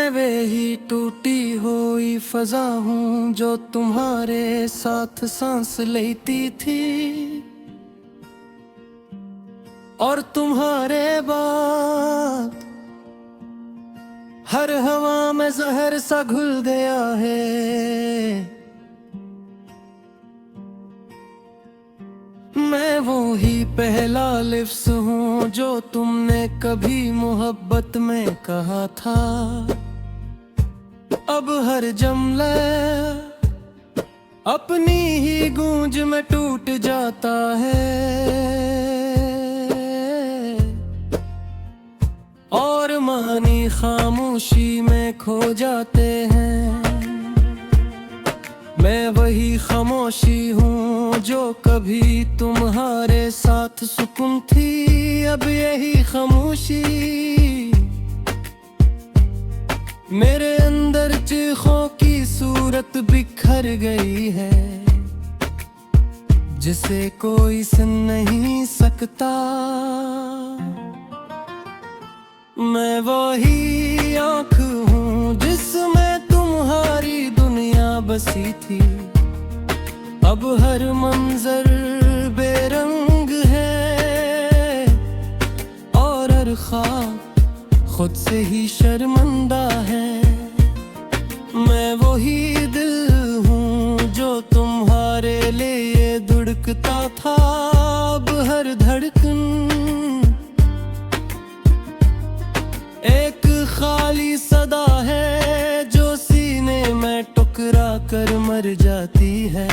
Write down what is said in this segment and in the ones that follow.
मैं वे ही टूटी हुई फजा हूँ जो तुम्हारे साथ सांस लेती थी, और तुम्हारे बाद हर हवा में जहर सा घुल गया है। मैं वो ही पहला लिफ्स हूँ जो तुमने कभी मोहब्बत में कहा था। अब हर जुमला अपनी ही गूंज में टूट जाता है, और मानी खामोशी में खो जाते हैं। मैं वही खामोशी हूँ जो कभी तुम्हारे साथ सुकून थी। अब यही खामोशी मेरे अंदर चीखों की सूरत बिखर गई है, जिसे कोई सुन नहीं सकता। मैं वही आँख हूँ जिसमें तुम्हारी दुनिया बसी थी। अब हर मंजर बेरंग है, और हर ख्वाब खुद से ही शर्मिंदा है। मैं वही दिल हूँ जो तुम्हारे लिए धड़कता था। अब हर धड़कन एक खाली सदा है जो सीने में टुकरा कर मर जाती है।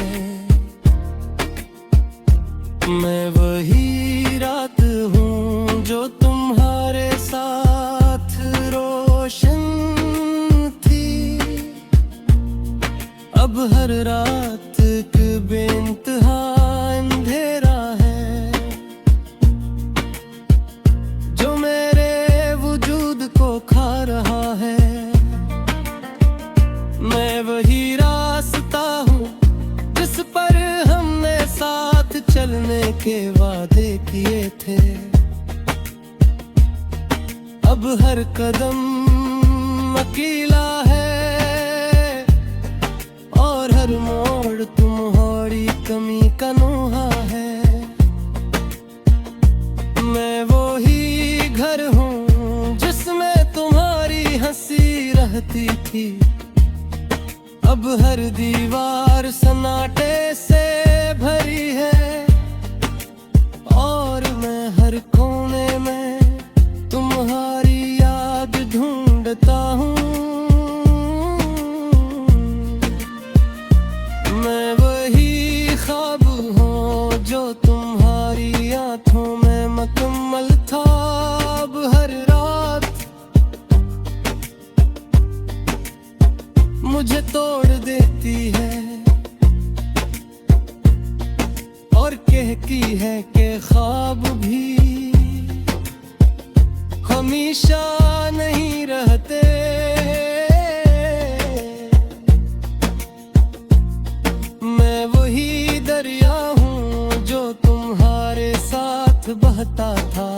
मैं वही रात हूँ जो तुम्हारे साथ रोशन थी। अब हर रात एक बेइंतहा अंधेरा है जो मेरे वजूद को खा रहा है। मैं वही रास्ता हूँ जिस पर हमने साथ चलने के वादे किए थे। अब हर कदम अकेला है, और हर मोड़ तुम्हारी कमी का नोहा है। मैं वही घर हूँ जिसमें तुम्हारी हंसी रहती थी। अब हर दीवार सन्नाटे से भरी है, और मैं हर कोने में तुम्हारी याद ढूंढता हूँ। मैं वही ख्वाब हूँ जो तुम्हारी आँखों में मुकम्मल था। अब हर रात मुझे तोड़ देती है, और कहती है कि ख्वाब भी हमेशा नहीं रहते। मैं वही दरिया हूँ जो तुम्हारे साथ बहता था।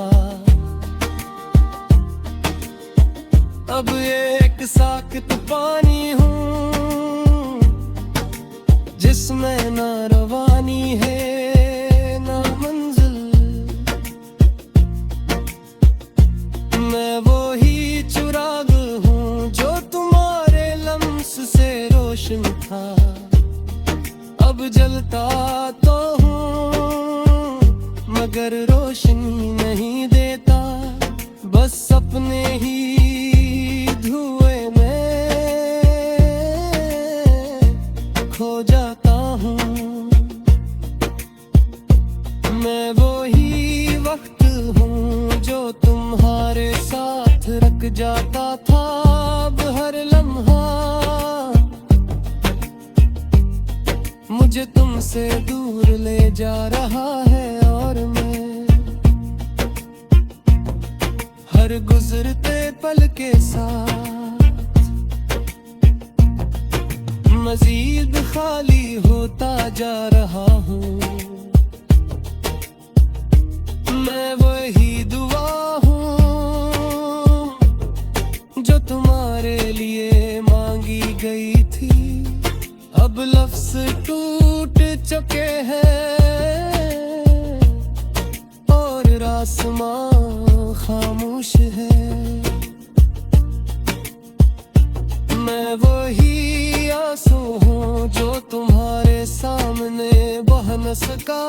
अब एक साकित पानी हूँ जिसमें ना रवानी है ना मंजिल। मैं वही चिराग हूँ जो तुम्हारे लम्स से रोशन था। अब जलता तो हूँ मगर रोशनी नहीं देता, बस अपने ही धुएं में खो जाता हूँ। मैं वही वक्त हूँ जो तुम्हारे साथ रख जाता था। अब हर लम्हा मुझे तुमसे दूर ले जा रहा है, और मैं हर गुजरते पल के साथ मजीद खाली होता जा रहा हूँ। मैं वही दुआ हूँ जो तुम्हारे लिए आसमां खामोश है। मैं वही आंसू हूँ जो तुम्हारे सामने बह न सका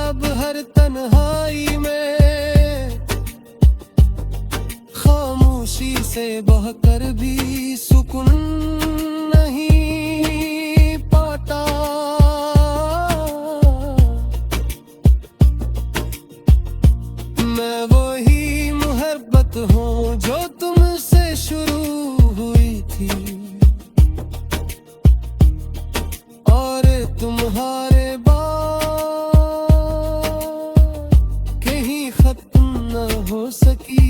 अब हर तन्हाई में। खामोशी से बहकर भी सुकून नहीं पाता। मैं वही मोहब्बत हूँ जो तुमसे शुरू हुई थी और तुम्हारे बाद कहीं खत्म न हो सकी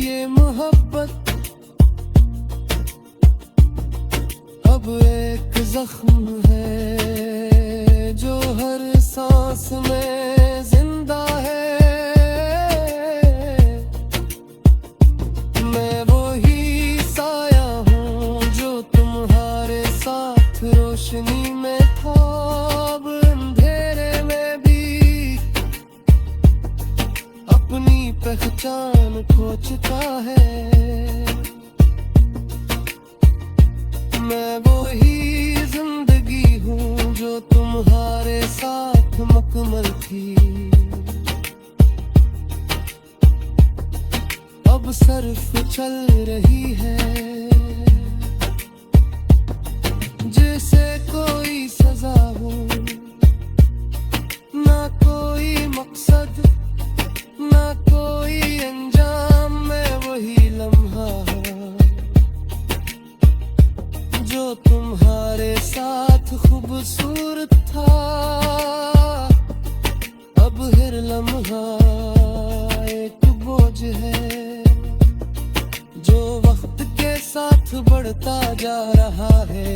ये मोहब्बत। अब एक जख्म है जो हर सांस में जिंदा है। मैं वही साया हूँ जो तुम्हारे साथ रोशनी में था अब अंधेरे में भी अपनी पहचान खो चुका है। मैं वही जिंदगी हूँ जो तुम्हारे साथ मुकम्मल थी अब सिर्फ चल रही है। जैसे कोई सजा हो ना कोई मकसद ना कोई अंजाम। मैं वही लम्हा जो तुम्हारे साथ खूबसूरत था अब हर लम्हा एक बोझ है जो वक्त के साथ बढ़ता जा रहा है।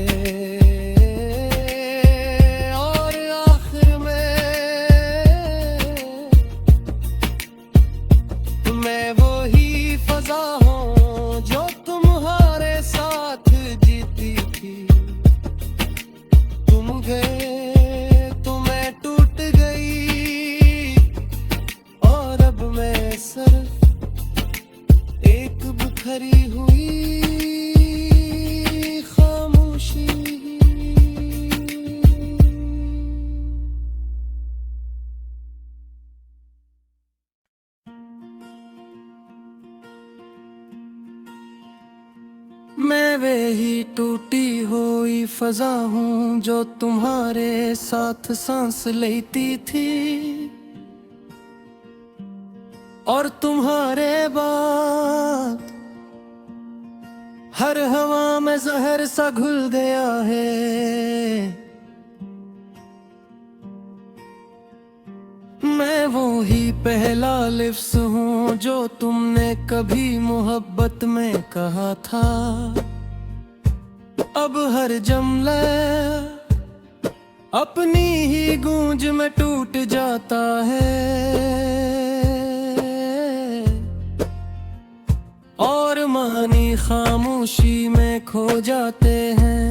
और आखिर में मैं वही फजा हूँ जो तुम्हारे साथ जीती थी। तुम गए तो मैं टूट गई और अब मैं सिर्फ एक बिखरी हुई खामोशी। मैं वही टूटी हुई फजा हूँ जो तुम्हारे साथ सांस लेती थी और तुम्हारे बाद हर हवा में जहर सा घुल गया है। मैं वही पहला लिफ्स हूँ जो तुमने कभी मोहब्बत में कहा था अब हर जुमला अपनी ही गूंज में टूट जाता है। और मानी खामोशी में खो जाते हैं।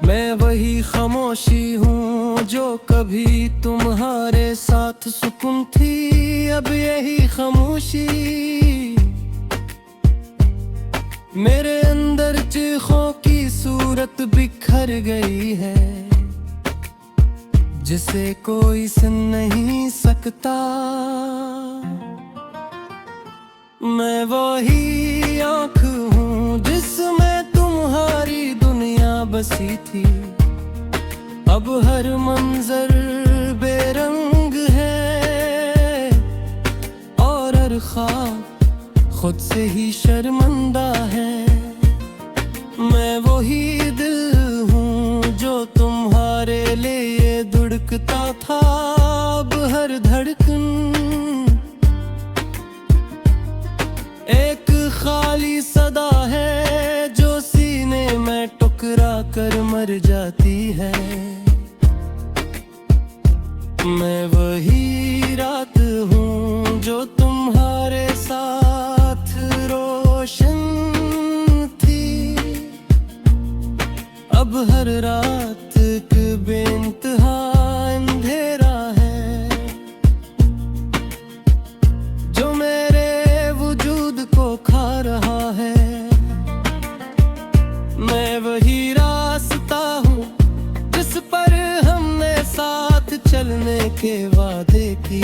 मैं वही खामोशी हूँ जो कभी तुम्हारे साथ सुकून थी अब यही खामोशी मेरे अंदर चीखों की सूरत बिखर गई है जिसे कोई सुन नहीं सकता। मैं वही आँख हूँ जिसमें तुम्हारी दुनिया बसी थी अब हर मंजर बेरंग है और हर ख्वाब खुद से ही शर्मिंदा है। मैं वही दिल हूँ जो तुम्हारे लिए धड़कता था अब हर धड़कन एक खाली सदा है जो सीने में टुकरा कर मर जाती है। मैं वही रात हूँ जो तुम्हारे साथ रोशन थी अब हर रात एक बेइंतहा अंधेरा है।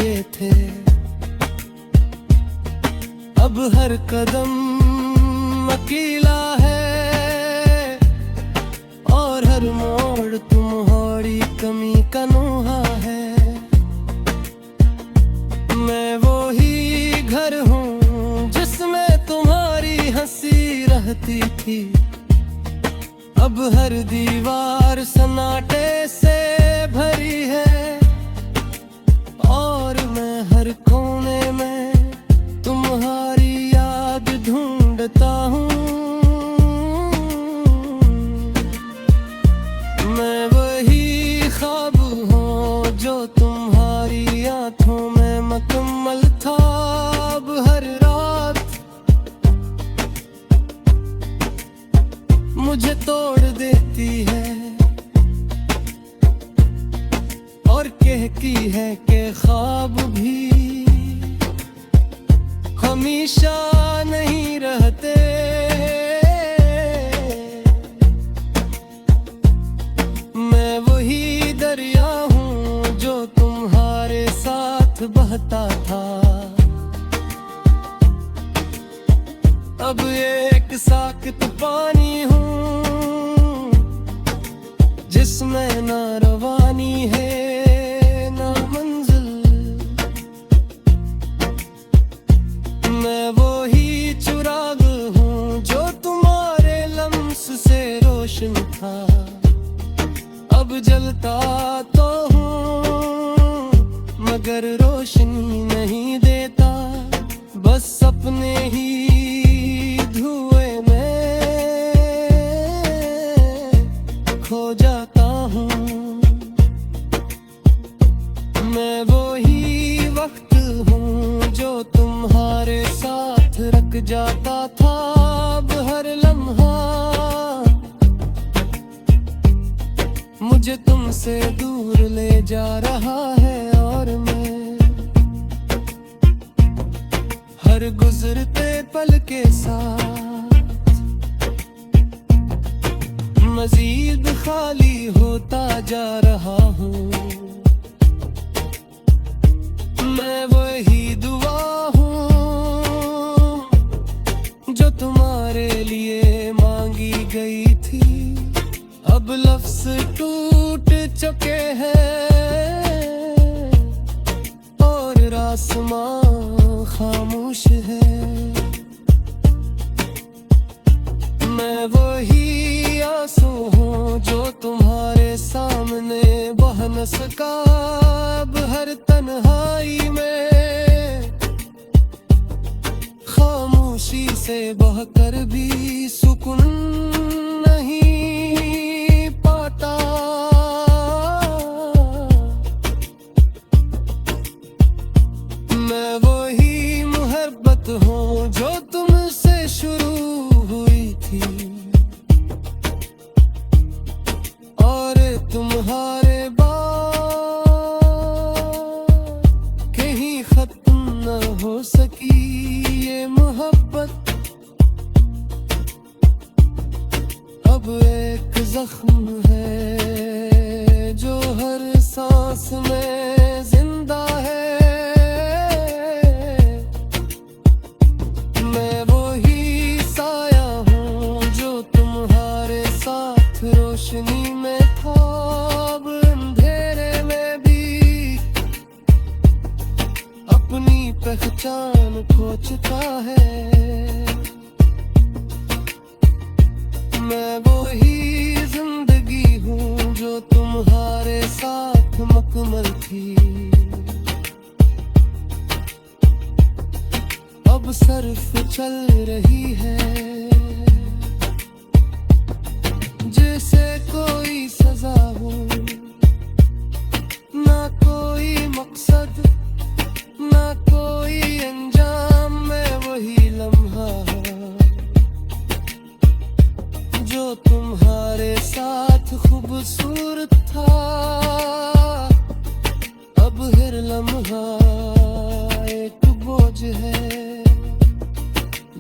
किए थे। अब हर कदम अकेला है और हर मोड़ तुम्हारी कमी का नोहा है। मैं वो ही घर हूँ जिसमें तुम्हारी हंसी रहती थी। अब हर दीवार सन्नाटे से भरी है और मैं हर कोने में तुम्हारी याद ढूंढता हूँ। मैं वही ख्वाब हूँ जो तुम्हारी आंखों में मुकम्मल था। अब हर रात मुझे तोड़ देती है और कहती है कि ख्वाब भी हमेशा नहीं रहते। मैं वही दरिया हूँ जो तुम्हारे साथ बहता था। अब एक साकत पानी हूँ जिसमें ना रवानी है ना मंजिल। मैं वो ही चिराग हूँ जो तुम्हारे लम्स से रोशन था। अब जलता तो हूँ मगर रोशनी नहीं देता, बस अपने ही धुएं में खो जाता हूँ। मैं वो ही वक्त हूँ जो तुम्हारे साथ रख जाता था। अब हर लम्हा मुझे तुमसे दूर ले जा रहा है और मैं हर गुजरते पल के साथ मजीद खाली होता जा रहा हूँ। मैं वही दुआ हूँ जो तुम्हारे लिए मांगी गई थी। अब लफ्ज़ टूट चुके हैं और आसमां खामोश है। मैं वही आंसू हूँ जो तुम्हारे सामने बह न सका। अब हर तन्हाई में खामोशी से बहकर भी सुकून नहीं पाता। मैं वही मोहब्बत हूँ जो तुमसे शुरू हुई थी और तुम्हारे बाद कहीं खत्म न हो सकी ये मोहब्बत। अब एक जख्म है जो हर सांस में जिंदा है। मैं वही साया हूँ जो तुम्हारे साथ रोशनी में था। अब अंधेरे में भी अपनी पहचान खो चुका है। मैं वही जिंदगी हूँ जो तुम्हारे साथ मुकम्मल थी। अब सिर्फ चल रही है जैसे कोई सजा हो, ना कोई मकसद ना कोई अंजाम। मैं वही लम्हा जो तुम्हारे साथ खूबसूरत था। अब हर लम्हा एक बोझ है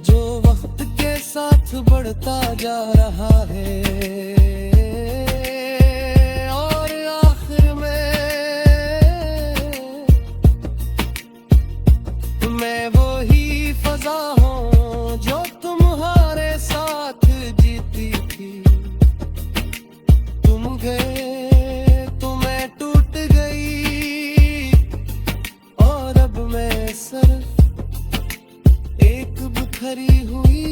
जो वक्त के साथ बढ़ता जा रहा है और आखिर में सरफ एक बिखरी हुई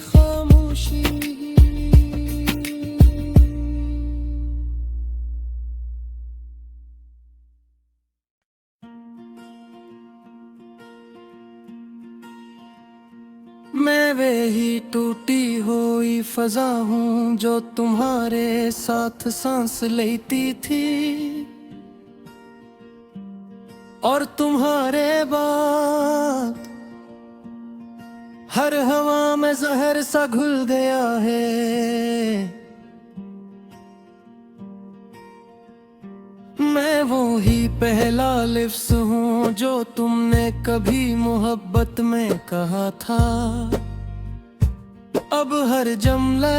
खामोशी। मैं वही टूटी हुई फजा हूँ जो तुम्हारे साथ सांस लेती थी, और तुम्हारे बाद हर हवा में जहर सा घुल गया है। मैं वो ही पहला लिफ्स हूँ जो तुमने कभी मोहब्बत में कहा था। अब हर जुमला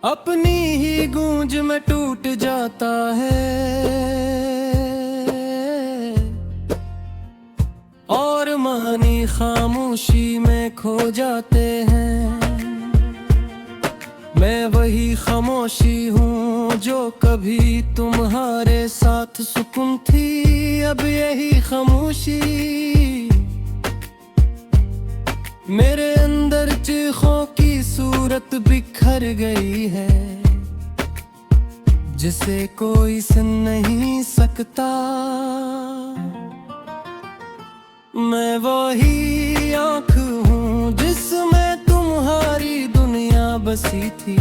अपनी ही गूंज में टूट जाता है, और मानी खामोशी में खो जाते हैं। मैं वही खामोशी हूँ जो कभी तुम्हारे साथ सुकून थी। अब यही खामोशी मेरे अंदर चीखों की सूरत बिखर गई है, जिसे कोई सुन नहीं सकता। मैं वही आँख हूँ जिसमें तुम्हारी दुनिया बसी थी।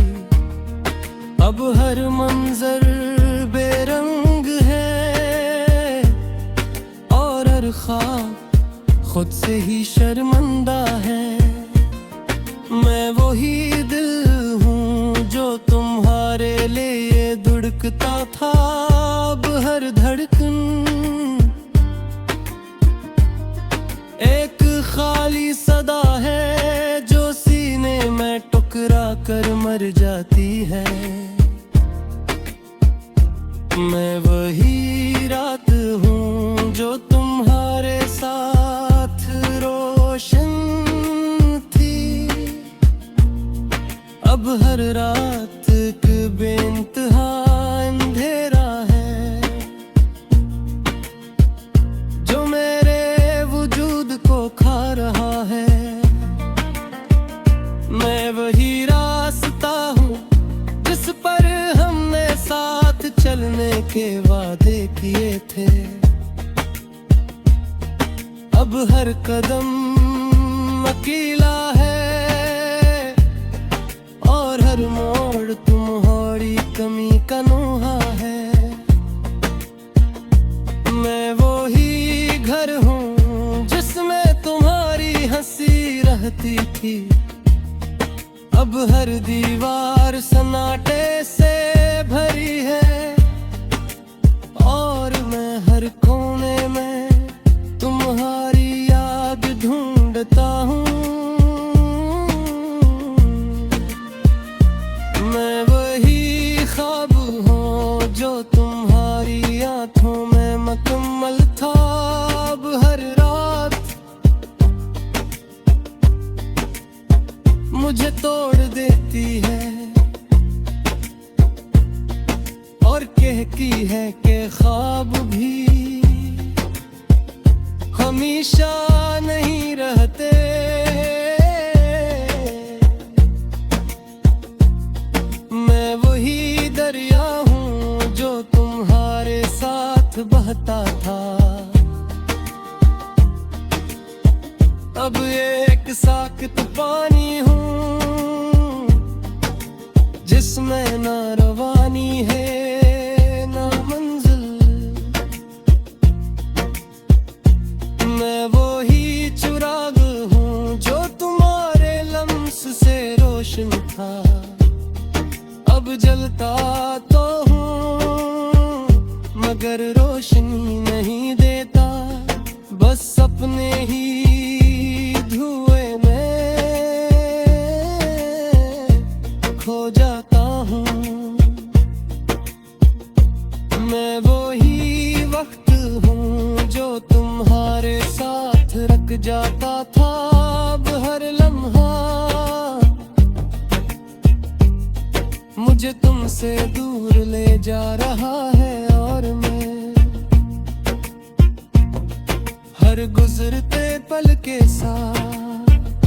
अब हर मंजर बेरंग है, और हर ख्वाब खुद से ही शर्मिंदा है। मैं वही दिल हूँ जो तुम्हारे लिए धड़कता था। अब हर धड़कन एक खाली सदा है जो सीने में टुकरा कर मर जाती है। मैं वही रात हूँ जो तुम्हारे साथ रोशन थी। अब हर रात एक बेइंतहा अंधेरा है जो मेरे वजूद को खा रहा है। मैं वही रास्ता हूँ जिस पर हमने साथ चलने के वादे किए थे। अब हर कदम अकेला है, और हर मोड़ तुम्हारी कमी का नोहा है। मैं वही घर हूँ जिसमें तुम्हारी हंसी रहती थी। अब हर दीवार सन्नाटे से भरी है, और मैं हर कोने में तुम्हारी याद ढूंढता हूँ। मैं वही ख्वाब हूँ जो तुम्हारी आँखों में मुकम्मल था। अब हर रात मुझे तोड़ देती है, और कहती है कि ख्वाब भी हमेशा नहीं रहते। मैं वही दरिया हूँ जो तुम्हारे साथ बहता था। अब एक साकत पानी हूँ जिसमें ना रवानी है ना मंजिल। मैं वही चिराग हूँ जो तुम्हारे लम्स से रोशन था। अब जलता तो हूँ मगर रोशनी नहीं देता, बस अपने ही धुएं में खो जाता हूँ। मैं वही वक्त हूँ जो तुम्हारे साथ रख जाता था। अब हर लम्हा मुझे तुमसे दूर ले जा रहा है, और मैं हर गुजरते पल के साथ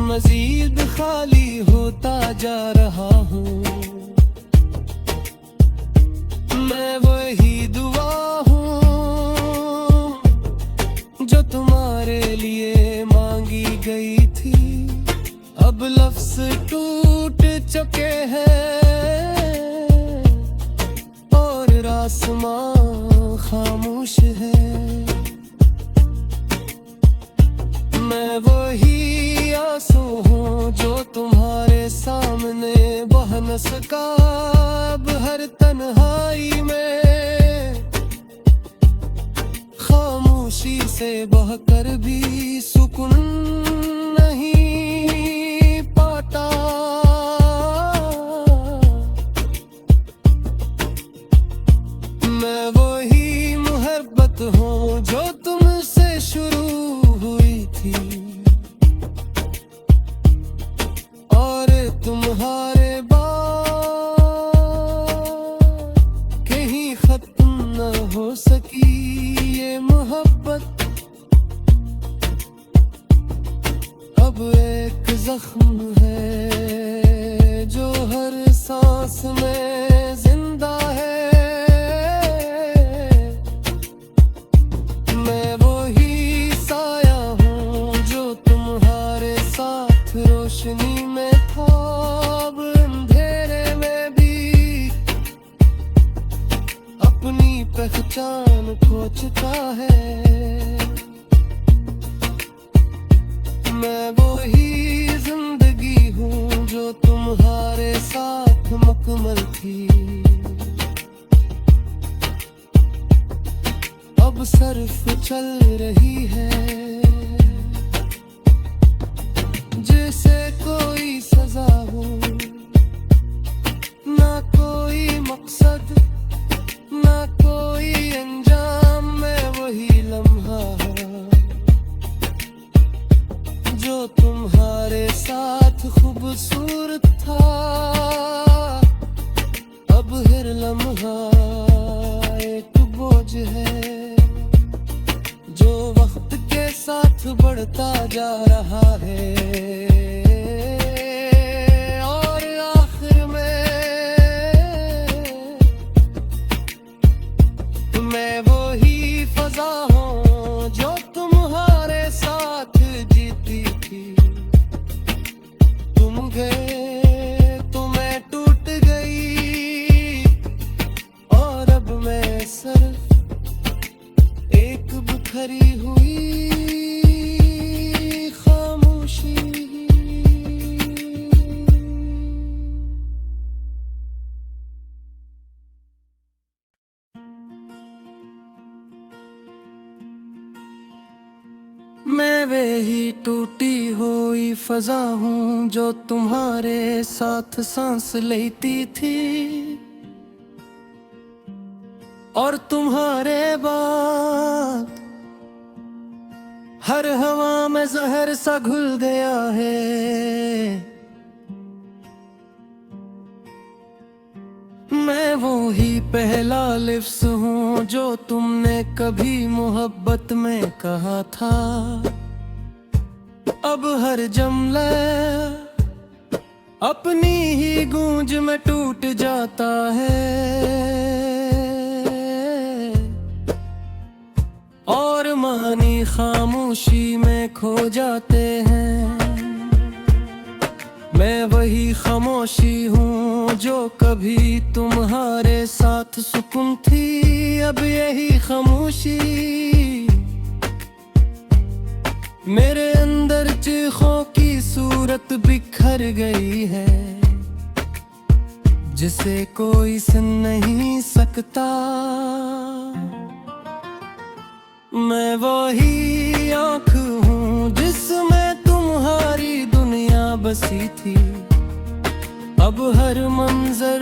मजीद खाली होता जा रहा हूँ। मैं वही दुआ हूँ जो तुम्हारे लिए मांगी गई थी। अब लफ्ज टूट चुके हैं और आसमां खामोश है। मैं वही आंसू हूँ जो तुम्हारे सामने बह न सका। अब हर तन्हाई में खामोशी से बहकर भी सुकून नहीं पाता। मैं वही मोहब्बत हूँ जो तुमसे शुरू हुई थी और तुम्हारे बाद कहीं खत्म न हो सकी ये मोहब्बत। अब एक जख्म है जो हर सांस में जिंदा है। मैं वही साया हूँ जो तुम्हारे साथ रोशनी में था। अब अंधेरे में भी अपनी पहचान खोजता है। मैं वही जिंदगी हूँ जो तुम्हारे साथ मुकम्मल थी। अब सिर्फ चल रही है जैसे कोई सजा हो, ना कोई मकसद ना कोई अंजाम। मैं वही लम्हा जो तुम्हारे साथ खूबसूरत था। अब हर लम्हा एक बोझ है जो वक्त के साथ बढ़ता जा रहा है। और आखिर में मैं वही फजा हूँ जो तुम्हारे साथ जीती थी। तुम गए तो मैं टूट गई और अब मैं सिर्फ एक बिखरी हुई खामोशी। मैं वही टूटी हुई फजा हूँ जो तुम्हारे साथ सांस लेती थी और तुम्हारे बाद हर हवा में जहर सा घुल गया है। मैं वही पहला लिफ्स हूँ जो तुमने कभी मोहब्बत में कहा था। अब हर जुमला अपनी ही गूंज में टूट जाता है और मानी खामोशी में खो जाते हैं। मैं वही खामोशी हूँ जो कभी तुम्हारे साथ सुकून थी। अब यही खामोशी मेरे अंदर चीखों की सूरत बिखर गई है जिसे कोई सुन नहीं सकता। मैं वही आँख हूँ जिसमें तुम्हारी दुनिया बसी थी। अब हर मंजर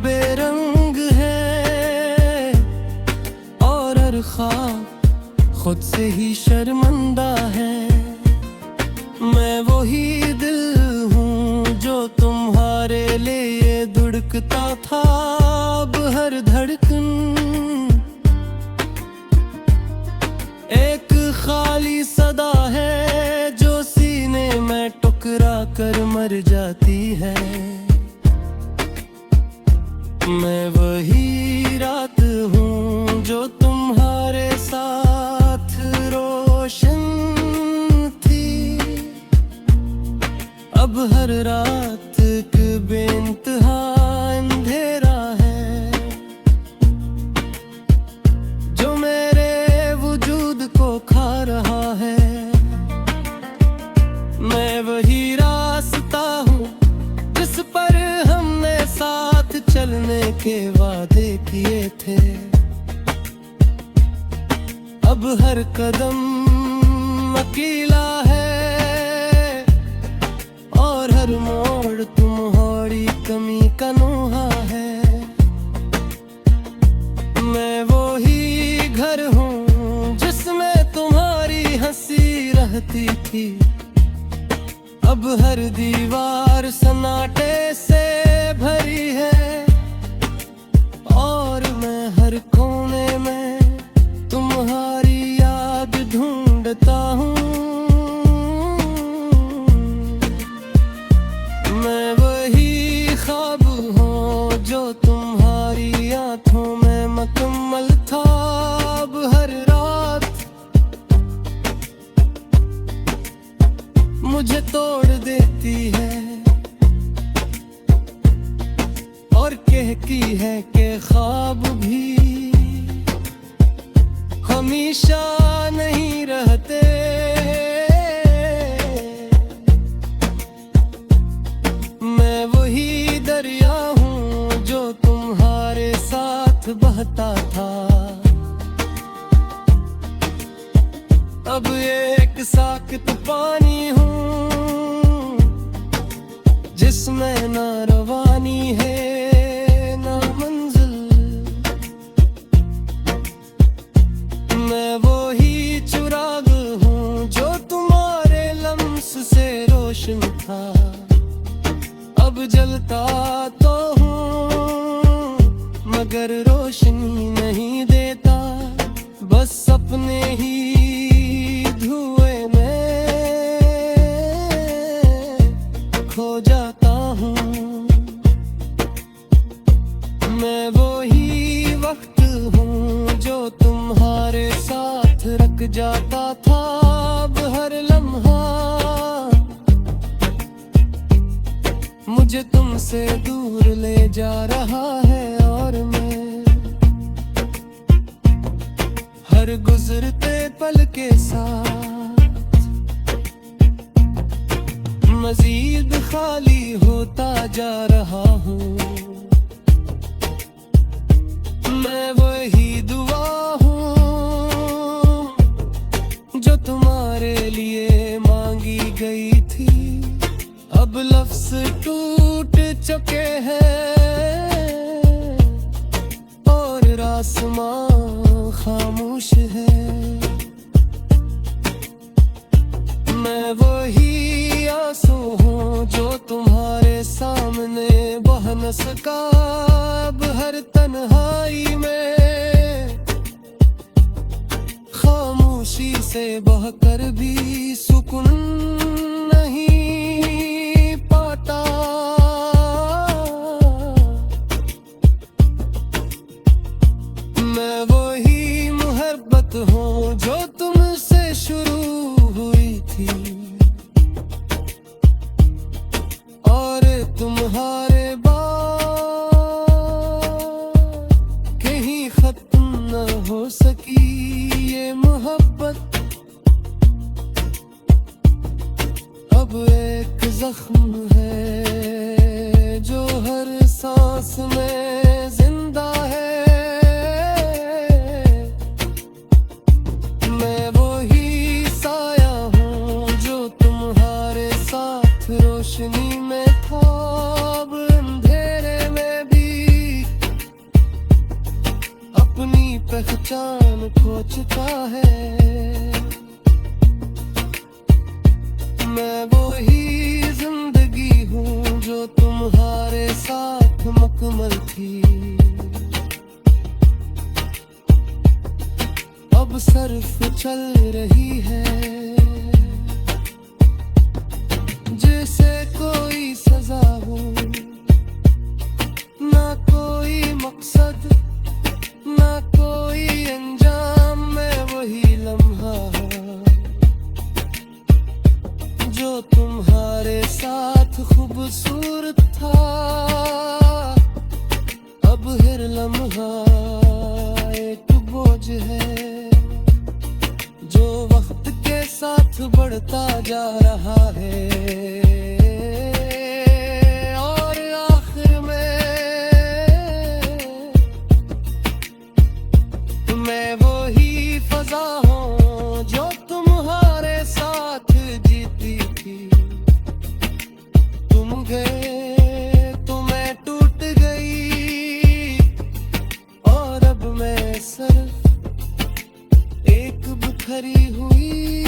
बेरंग है और हर ख्वाब खुद से ही शर्मिंदा है। मैं वही दिल हूँ जो तुम्हारे लिए धड़कता था। अब हर धड़कन मैं वही रात हूँ जो तुम्हारे साथ रोशन थी। अब हर रात एक बेइंतहा अंधेरा है जो मेरे वजूद को खा रहा है। मैं वही रास्ता हूँ जिस पर हमने साथ चलने के वादे किए थे। अब हर कदम अकेला है और हर मोड़ तुम्हारी कमी का नोहा है। मैं वही घर हूँ जिसमें तुम्हारी हंसी रहती थी। अब हर दीवार सन्नाटे से भरी है और मैं हर कोने में तुम्हारी याद ढूंढता हूँ। मैं वही ख्वाब हूँ जो तुम्हारी आंखों में मुकम्मल था। अब हर रात मुझे तोड़ देती है और कहती है कि ख्वाब भी हमेशा नहीं रहते। मैं वही दरिया हूँ जो तुम्हारे साथ बहता था। अब एक साकित पानी हूँ जिसमें ना रवानी है ना मंजिल। मैं वही चिराग हूँ जो तुम्हारे लम्स से रोशन था। अब जलता तो हूँ मगर रोशनी नहीं देता, बस अपने ही धुएं में खो जाता हूँ। मैं वही वक्त हूँ जो तुम्हारे साथ रख जाता था। अब हर लम्हा मुझे तुमसे दूर ले जा रहा है और मैं हर गुजरते पल के साथ मजीद खाली होता जा रहा हूँ। मैं वही दुआ हूँ जो तुम्हारे लिए मांगी गई थी। अब लफ्ज टूट चुके हैं और आसमां खामोश है। मैं वही आंसू हूँ जो तुम्हारे सामने बह न सका। अब हर तन्हाई में खामोशी से बहकर भी सुकून नहीं पाता। मैं वही मोहब्बत हूँ जो तुमसे शुरू हुई थी और तुम्हारे बाद कहीं खत्म न हो सकी ये मोहब्बत। अब एक जख्म है जो हर सांस में जिंदा है। मैं वही साया हूँ जो तुम्हारे साथ रोशनी में था। अब अंधेरे में भी अपनी पहचान खो चुका है। मैं वही जिंदगी हूँ जो तुम्हारे साथ मुकम्मल थी। अब सिर्फ चल रही है जैसे कोई सजा हो, ना कोई बढ़ता जा रहा है और आखिर में मैं वही फजा हूँ जो तुम्हारे साथ जीती थी। तुम गए तो मैं टूट गई और अब मैं सिर्फ एक बिखरी हुई